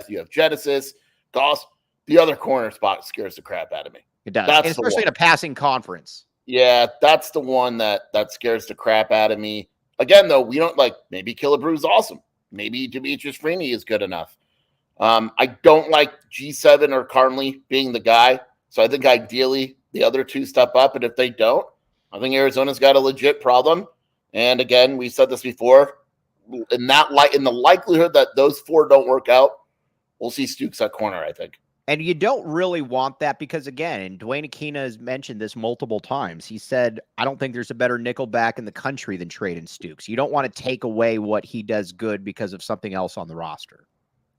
You have Genesis, Goss. The other corner spot scares the crap out of me. It does, especially in a passing conference. Yeah, that's the one that scares the crap out of me. Again, though, we don't maybe Killebrew's awesome. Maybe Demetrius Freeney is good enough. I don't like G7 or Carnley being the guy. So I think ideally the other two step up. And if they don't, I think Arizona's got a legit problem. And again, we said this before. In the likelihood that those four don't work out, we'll see Stukes at corner, I think. And you don't really want that because, again, and Dwyane Akina has mentioned this multiple times. He said, I don't think there's a better nickel back in the country than Traden Stukes. You don't want to take away what he does good because of something else on the roster.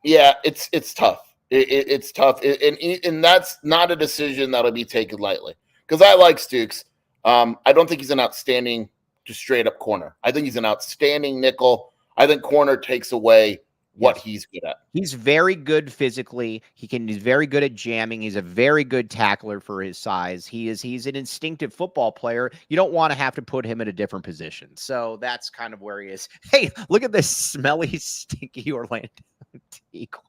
Yeah, it's tough. It's tough. And that's not a decision that'll be taken lightly. Because I like Stukes. I don't think he's an outstanding, just straight up corner. I think he's an outstanding nickel. I think corner takes away what he's good at. He's very good physically. He's very good at jamming. He's a very good tackler for his size. He's an instinctive football player. You don't want to have to put him in a different position. So that's kind of where he is. Hey, look at this smelly, stinky Orlando Antigua.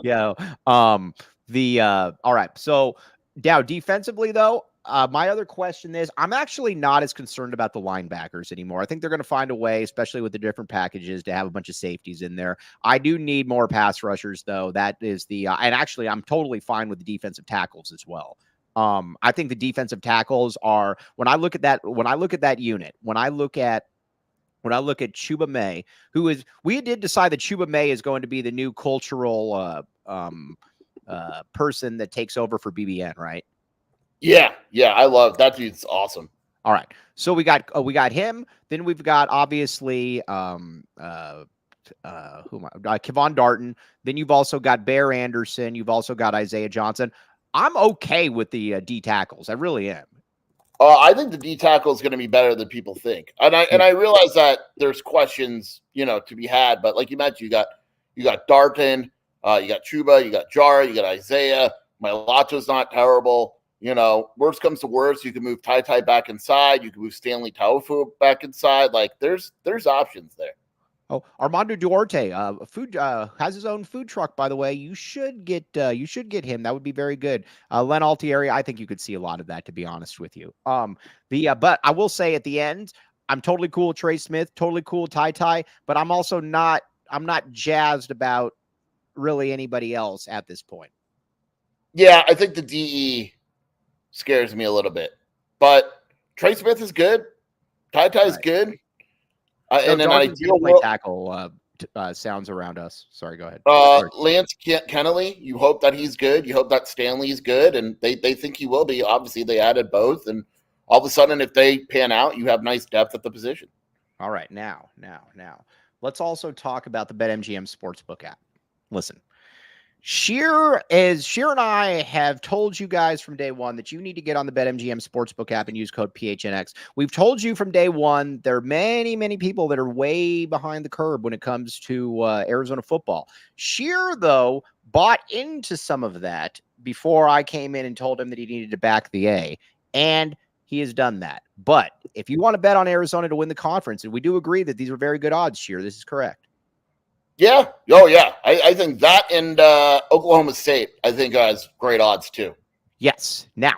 Yeah. All right. So now defensively though, my other question is, I'm actually not as concerned about the linebackers anymore. I think they're going to find a way, especially with the different packages, to have a bunch of safeties in there. I do need more pass rushers, though. That is and actually, I'm totally fine with the defensive tackles as well. I think the defensive tackles are, when I look at that unit, when I look at Chuba May, we did decide that Chuba May is going to be the new cultural person that takes over for BBN, right? Yeah, I love that dude's awesome. All right, so we got him. Then we've got obviously Kevon Darton. Then you've also got Bear Anderson. You've also got Isaiah Johnson. I'm okay with the D tackles. I really am. I think the D tackle is going to be better than people think, and I realize that there's questions, to be had. But like you mentioned, you got Darton, you got Chuba, you got Jara, you got Isaiah. Mailato's not terrible. Worst comes to worst, you can move Tai back inside. You can move Stanley Taufu back inside. Like there's options there. Oh, Armando Duarte, has his own food truck, by the way. You should get him. That would be very good. Len Altieri, I think you could see a lot of that, to be honest with you. But I will say at the end, I'm totally cool with Trey Smith, totally cool with Tai, but I'm also not jazzed about really anybody else at this point. Yeah, I think the DE scares me a little bit, but Trey Smith is good. Tai is good. And then play tackle sounds around us. Sorry, go ahead. Lance Kennelly, you hope that he's good. You hope that Stanley's good, and they think he will be. Obviously, they added both, and all of a sudden, if they pan out, you have nice depth at the position. All right, now, let's also talk about the BetMGM Sportsbook app. Listen, Scheer and I have told you guys from day one that you need to get on the BetMGM Sportsbook app and use code PHNX. We've told you from day one, there are many, many people that are way behind the curve when it comes to Arizona football. Scheer, though, bought into some of that before I came in and told him that he needed to back the A, and he has done that. But if you want to bet on Arizona to win the conference, and we do agree that these are very good odds, Scheer, this is correct. Yeah. Oh, yeah. I think that and Oklahoma State, I think, has great odds, too. Yes. Now,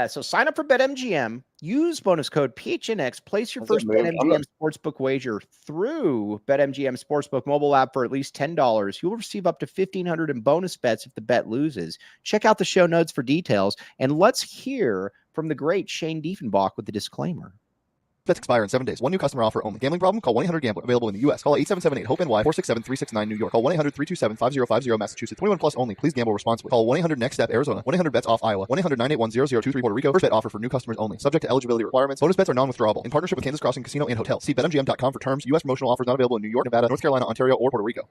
so sign up for BetMGM. Use bonus code PHNX. Place your first BetMGM Sportsbook wager through BetMGM Sportsbook mobile app for at least $10. You'll receive up to $1,500 in bonus bets if the bet loses. Check out the show notes for details. And let's hear from the great Shane Diefenbach with the disclaimer. Bets expire in 7 days. One new customer offer only. Gambling problem? Call 1-800-GAMBLER. Available in the U.S. Call 877-8-HOPE-NY 467-369 New York. Call 1-800-327-5050 Massachusetts. 21 plus only. Please gamble responsibly. Call 1-800-NEXT-STEP Arizona. 1-800-BETS-OFF Iowa. 1-800-981-0023 Puerto Rico. First bet offer for new customers only. Subject to eligibility requirements. Bonus bets are non-withdrawable. In partnership with Kansas Crossing Casino and Hotel. See BetMGM.com for terms. U.S. promotional offers not available in New York, Nevada, North Carolina, Ontario, or Puerto Rico.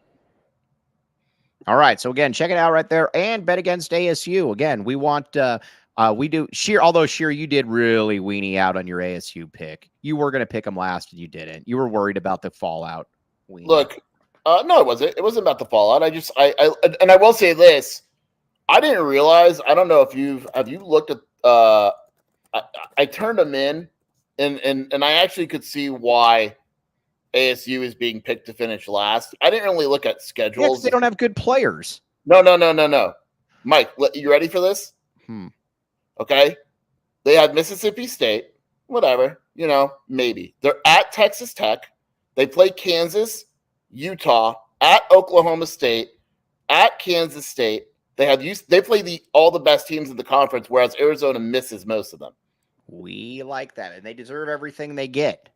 All right. So again, check it out right there and bet against ASU. Again, we want we do Scheer, although Scheer, you did really weenie out on your ASU pick. You were going to pick them last and you didn't. You were worried about the fallout. Look, no, it wasn't. It wasn't about the fallout. I will say this. I didn't realize, I don't know if have you looked at, I turned them in and I actually could see why ASU is being picked to finish last. I didn't really look at schedules. They don't have good players. No. Mike, you ready for this? Okay. They had Mississippi State, whatever, maybe. They're at Texas Tech. They play Kansas, Utah, at Oklahoma State, at Kansas State. They play all the best teams in the conference, whereas Arizona misses most of them. We like that, and they deserve everything they get.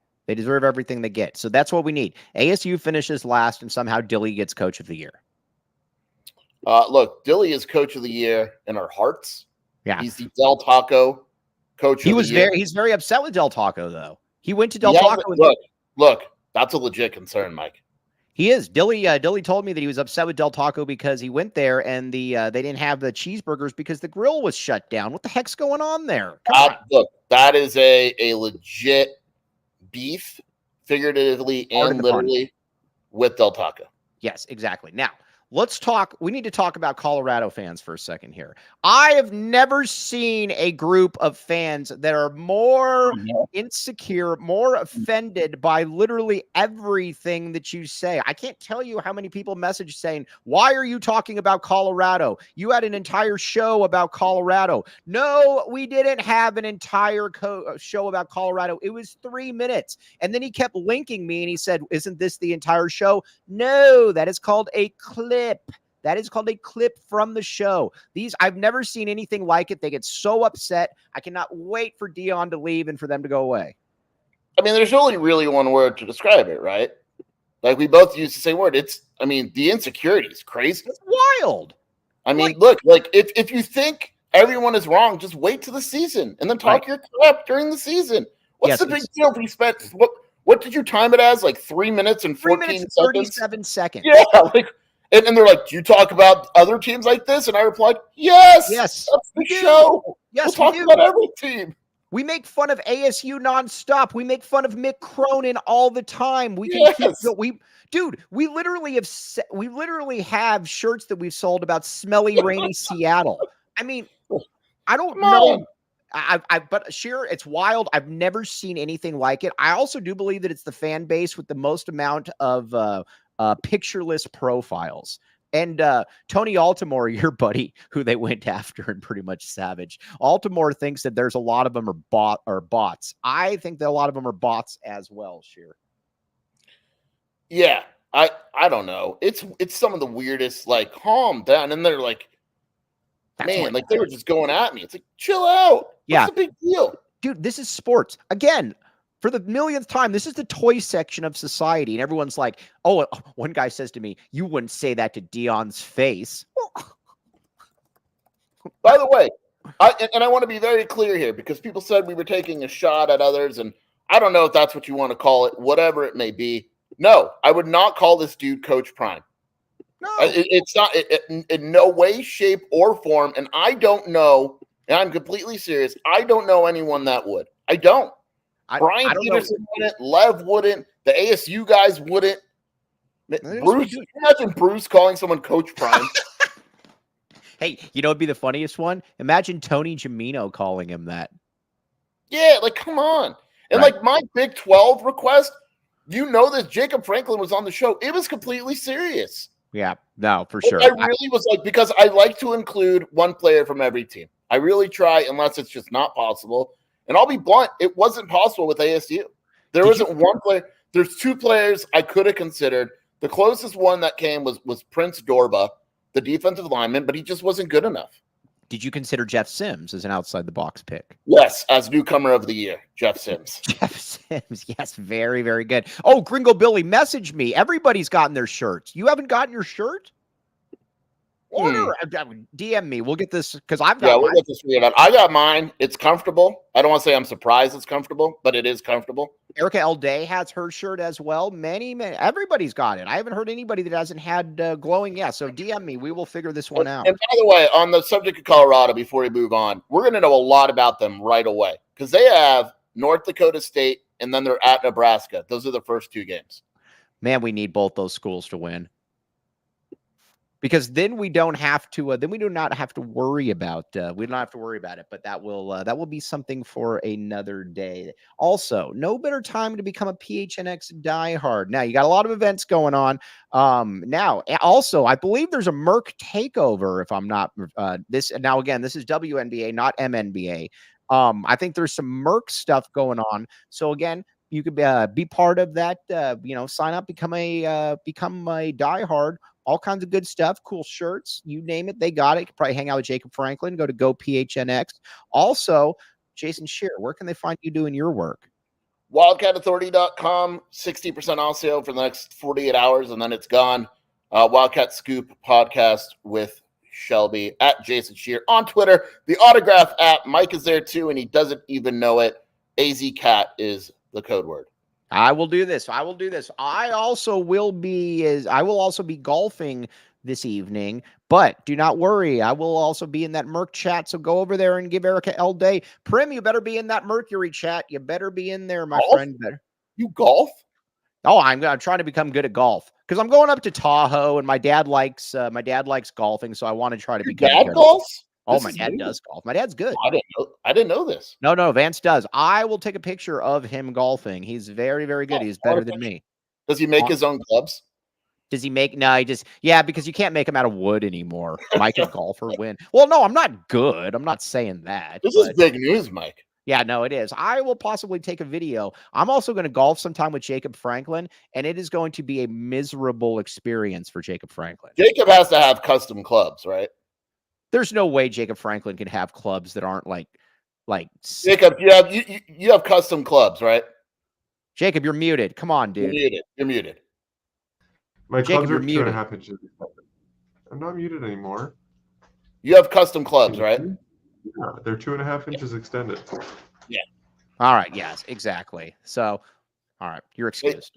So that's what we need. ASU finishes last, and somehow Dilly gets Coach of the Year. Look, Dilly is Coach of the Year in our hearts. Yeah, he's the Del Taco Coach of the Year. He's very upset with Del Taco, though. He went to Del Taco. Look, that's a legit concern, Mike. He is. Dilly told me that he was upset with Del Taco because he went there and they didn't have the cheeseburgers because the grill was shut down. What the heck's going on there? Look, that is a legit beef, figuratively and literally, with Del Taco. Yes, exactly. Now, we need to talk about Colorado fans for a second here. I have never seen a group of fans that are more insecure, more offended by literally everything that you say. I can't tell you how many people message saying, why are you talking about Colorado? You had an entire show about Colorado. No, we didn't have an entire show about Colorado. It was 3 minutes. And then he kept linking me and he said, isn't this the entire show? No, that is called a clip. That is called a clip from the show. I've never seen anything like it. They get so upset. I cannot wait for Dion to leave and for them to go away. I mean, there's only really one word to describe it, right? Like, we both use the same word. The insecurity is crazy. It's wild. I mean, look, like, if you think everyone is wrong, just wait till the season and then talk your crap during the season. What's the big deal if we spent what did you time it as? Like 3 minutes and 14 seconds? 37 seconds. Yeah, like, and they're like, do you talk about other teams like this? And I replied, yes, that's the show. Yes, we'll talk about every team. We make fun of ASU nonstop. We make fun of Mick Cronin all the time. We can we literally have shirts that we've sold about smelly, rainy Seattle. I mean, I don't know. But Scheer, it's wild. I've never seen anything like it. I also do believe that it's the fan base with the most amount of pictureless profiles. And Tony Altimore, your buddy, who they went after and pretty much savage. Altimore thinks that there's a lot of them are bots. I think that a lot of them are bots as well, Scheer. Yeah, I don't know. It's some of the weirdest, like, calm down. And they're like, man, like, they were just going at me. It's like, chill out. What's the big deal? Dude, this is sports. Again, for the millionth time, this is the toy section of society. And everyone's like, oh, one guy says to me, you wouldn't say that to Dion's face. By the way, I want to be very clear here because people said we were taking a shot at others. And I don't know if that's what you want to call it, whatever it may be. No, I would not call this dude Coach Prime. No, it's not in no way, shape, or form. And I don't know, and I'm completely serious, I don't know anyone that would. I don't. Brian Peterson wouldn't. Lev wouldn't. The ASU guys wouldn't. Bruce, imagine Bruce calling someone Coach Prime. Hey, you know what'd be the funniest one? Imagine Tony Gimino calling him that. Yeah, like, come on. And like my Big 12 request, you know that Jacob Franklin was on the show. It was completely serious. Yeah, no, for sure. I really was like, because I like to include one player from every team. I really try, unless it's just not possible. And I'll be blunt, it wasn't possible with ASU. There wasn't one player. There's two players I could have considered. The closest one that came was Prince Dorba, the defensive lineman, but he just wasn't good enough. Did you consider Jeff Sims as an outside-the-box pick? Yes, as newcomer of the year, Jeff Sims. Jeff Sims, yes, very, very good. Oh, Gringo Billy, message me. Everybody's gotten their shirts. You haven't gotten your shirt? Order, DM me. We'll get this because I've got mine. We'll get this figured out. I got mine. It's comfortable. I don't want to say I'm surprised it's comfortable, but it is comfortable. Erica L. Day has her shirt as well. Many, everybody's got it. I haven't heard anybody that hasn't had glowing. Yeah, so DM me. We will figure this one out. And by the way, on the subject of Colorado, before we move on, we're going to know a lot about them right away because they have North Dakota State and then they're at Nebraska. Those are the first two games. Man, we need both those schools to win. Because then we don't have to. Then we do not have to worry about. We don't have to worry about it. But that will be something for another day. Also, no better time to become a PHNX diehard. Now you got a lot of events going on. Now also, I believe there's a Merc takeover. If I'm not this now again, this is WNBA, not MNBA. I think there's some Merc stuff going on. So again, you could be part of that. Sign up, become a diehard. All kinds of good stuff, cool shirts, you name it, they got it. You can probably hang out with Jacob Franklin, go to Go PHNX. Also, Jason Scheer, where can they find you doing your work? WildcatAuthority.com, 60% off sale for the next 48 hours, and then it's gone. Wildcat Scoop podcast with Shelby at Jason Scheer on Twitter. The Autograph app, Mike is there too, and he doesn't even know it. AZCat is the code word. I will do this. I will also be golfing this evening, but do not worry. I will also be in that Merc chat. So go over there and give Erica L. Day. Prim, you better be in that Mercury chat. You better be in there, my friend. Better. You golf? Oh, I'm trying to become good at golf because I'm going up to Tahoe and my dad likes golfing. So I want to try to become good. Golfs? Oh, my dad does golf. My dad's good. I didn't know this. No, Vance does. I will take a picture of him golfing. He's very, very good. He's better than me. Does he make his own clubs? Does he make? No, because you can't make them out of wood anymore. Mike, a golfer, win. Well, no, I'm not good. I'm not saying that. This is big news, Mike. Yeah, no, it is. I will possibly take a video. I'm also going to golf sometime with Jacob Franklin, and it is going to be a miserable experience for Jacob Franklin. Jacob has to have custom clubs, right? There's no way Jacob Franklin can have clubs that aren't like Jacob, you have custom clubs, right? Jacob, you're muted. Come on, dude. You're muted. My Jacob, clubs are you're 2.5 inches. I'm not muted anymore. You have custom clubs, right? Yeah, they're 2.5 inches extended. Yeah. All right. Yes, exactly. So, all right, you're excused.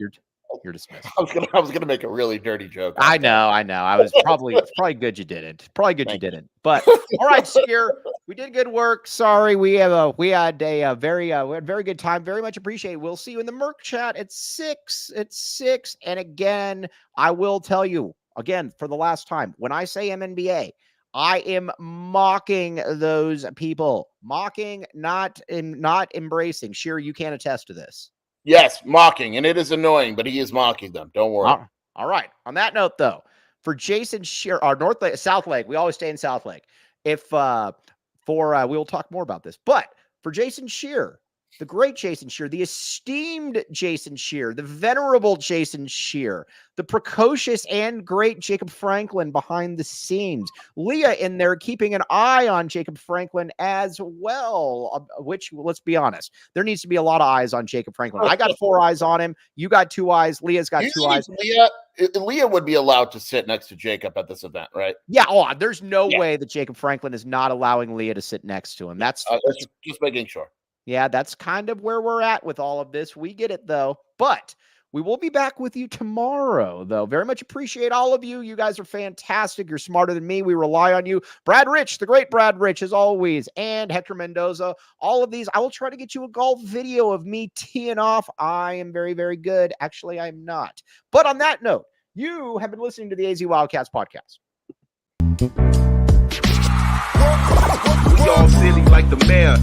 You're dismissed. I was gonna make a really dirty joke. I know. I was probably good you didn't. Probably good you didn't. But all right, Scheer, we did good work. Sorry, we had a very good time. Very much appreciate it. We'll see you in the Merc chat at 6. At 6. And again, I will tell you again for the last time, when I say MNBA, I am mocking those people. Mocking, not embracing. Scheer, you can attest to this. Yes, mocking, and it is annoying, but he is mocking them. Don't worry. All right. On that note, though, for Jason Scheer, our South Lake, we always stay in South Lake. We will talk more about this, but for Jason Scheer, the great Jason Scheer, the esteemed Jason Scheer, the venerable Jason Scheer, the precocious and great Jacob Franklin behind the scenes, Leah in there keeping an eye on Jacob Franklin as well, which, let's be honest, there needs to be a lot of eyes on Jacob Franklin. I got 4 eyes on him. You got 2 eyes. Leah's got 2 eyes. Leah would be allowed to sit next to Jacob at this event, right? Yeah. Oh, there's no way that Jacob Franklin is not allowing Leah to sit next to him. That's just making sure. Yeah, that's kind of where we're at with all of this. We get it, though. But we will be back with you tomorrow, though. Very much appreciate all of you. You guys are fantastic. You're smarter than me. We rely on you. Brad Rich, the great Brad Rich, as always, and Hector Mendoza. All of these, I will try to get you a golf video of me teeing off. I am very, very good. Actually, I'm not. But on that note, you have been listening to the AZ Wildcats podcast. We all silly like the mayor.